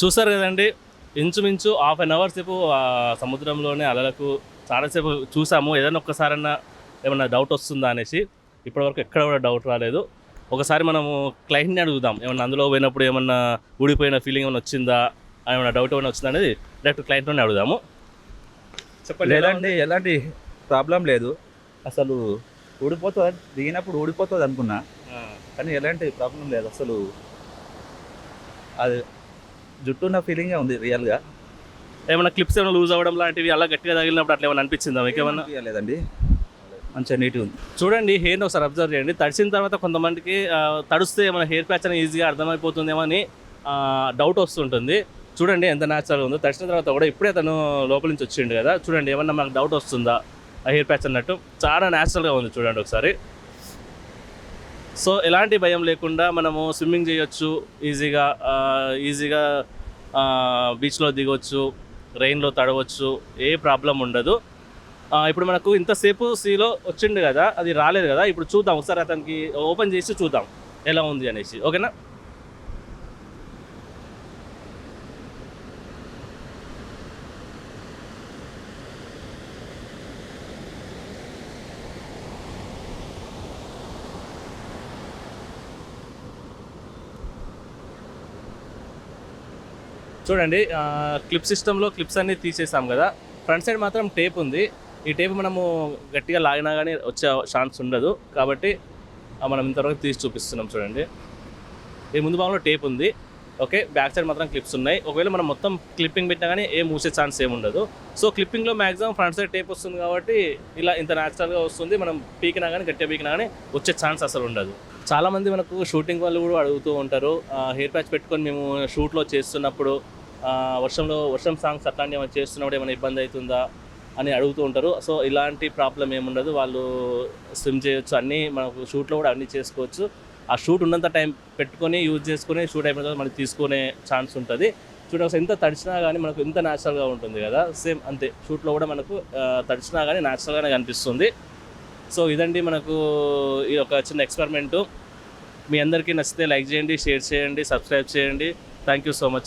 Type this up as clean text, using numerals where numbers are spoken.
చూసారు కదండి, ఇంచుమించు హాఫ్ అన్ అవర్ సేపు సముద్రంలోనే అలలకు చాలాసేపు చూసాము. ఏదైనా ఒక్కసారన్నా ఏమన్నా డౌట్ వస్తుందా అనేసి. ఇప్పటివరకు ఎక్కడ కూడా డౌట్ రాలేదు. ఒకసారి మనము క్లయింట్ని అడుగుదాం, ఏమన్నా అందులో పోయినప్పుడు ఏమన్నా ఊడిపోయిన ఫీలింగ్ ఏమైనా వచ్చిందా, ఏమన్నా డౌట్ ఏమైనా వచ్చిందా అనేది డైరెక్ట్ క్లయింట్లోనే అడుగుదాము. చెప్పండి. లేదండి, ఎలాంటి ప్రాబ్లం లేదు. అసలు ఊడిపోతుంది, దిగినప్పుడు ఊడిపోతుంది అనుకున్నా, కానీ ఎలాంటి ప్రాబ్లం లేదు. అసలు అది జుట్టున్న ఫీలింగే ఉంది రియల్గా. ఏమైనా క్లిప్స్ ఏమైనా లూజ్ అవ్వడం లాంటివి అలా గట్టిగా తగిలినప్పుడు అట్లా ఏమైనా అనిపించిందా మీకు? ఏమన్నా లేదండి, మంచిగా నీట్గా ఉంది. చూడండి, హెయిర్ని ఒకసారి అబ్జర్వ్ చేయండి. తడిసిన తర్వాత కొంతమందికి తడిస్తే ఏమైనా హెయిర్ ప్యాచ్ అని ఈజీగా అర్థమైపోతుందేమో అని డౌట్ వస్తుంటుంది. చూడండి ఎంత న్యాచురల్గా ఉందో. తడిచిన తర్వాత కూడా ఇప్పుడే తను లోపల నుంచి వచ్చిండు కదా, చూడండి ఏమన్నా మనకు డౌట్ వస్తుందా ఆ హెయిర్ ప్యాచ్ అన్నట్టు. చాలా న్యాచురల్గా ఉంది చూడండి ఒకసారి. సో ఎలాంటి భయం లేకుండా మనము స్విమ్మింగ్ చేయొచ్చు ఈజీగా బీచ్లో దిగొచ్చు, రెయిన్లో తడవచ్చు, ఏ ప్రాబ్లం ఉండదు. ఇప్పుడు మనకు ఇంతసేపు సీలో వచ్చిండు కదా, అది రాలేదు కదా. ఇప్పుడు చూద్దాం ఒకసారి, అతనికి ఓపెన్ చేసి చూద్దాం ఎలా ఉంది అనేసి. ఓకేనా? చూడండి, క్లిప్ సిస్టంలో క్లిప్స్ అన్నీ తీసేసాం కదా. ఫ్రంట్ సైడ్ మాత్రం టేప్ ఉంది. ఈ టేప్ మనము గట్టిగా లాగినా కానీ వచ్చే ఛాన్స్ ఉండదు, కాబట్టి మనం ఇంతవరకు తీసి చూపిస్తున్నాం. చూడండి, ఈ ముందు భాగంలో టేప్ ఉంది. ఓకే, బ్యాక్ సైడ్ మాత్రం క్లిప్స్ ఉన్నాయి. ఒకవేళ మనం మొత్తం క్లిప్పింగ్ పెట్టినా కానీ ఏం మూసే ఛాన్స్ ఏమి ఉండదు. సో క్లిప్పింగ్లో మ్యాక్సిమం ఫ్రంట్ సైడ్ టేప్ వస్తుంది కాబట్టి ఇలా ఇంత న్యాచురల్గా వస్తుంది. మనం పీకినా కానీ గట్టిగా పీకినా కానీ వచ్చే ఛాన్స్ అసలు ఉండదు. చాలామంది మనకు షూటింగ్ వాళ్ళు కూడా అడుగుతూ ఉంటారు, హెయిర్ ప్యాచ్ పెట్టుకొని మేము షూట్లో చేస్తున్నప్పుడు వర్షం సాంగ్స్ అట్లాంటివి ఏమైనా చేస్తున్నప్పుడు ఏమైనా ఇబ్బంది అవుతుందా అని అడుగుతూ ఉంటారు. సో ఇలాంటి ప్రాబ్లం ఏముండదు. వాళ్ళు స్విమ్ చేయొచ్చు, అన్నీ మనకు షూట్లో కూడా అన్నీ చేసుకోవచ్చు. ఆ షూట్ ఉన్నంత టైం పెట్టుకొని యూజ్ చేసుకొని షూట్ అయిపోయిన తర్వాత మనకి తీసుకునే ఛాన్స్ ఉంటుంది. చూడండి ఒకసారి ఎంత తడిచినా కానీ మనకు ఎంత న్యాచురల్గా ఉంటుంది కదా, సేమ్ అంతే షూట్లో కూడా మనకు తడిచినా కానీ న్యాచురల్గానే కనిపిస్తుంది. సో ఇదండి మనకు ఈ ఒక చిన్న ఎక్స్పెరిమెంటు. మీ అందరికీ నచ్చితే లైక్ చేయండి, షేర్ చేయండి, సబ్స్క్రైబ్ చేయండి. Thank you so much.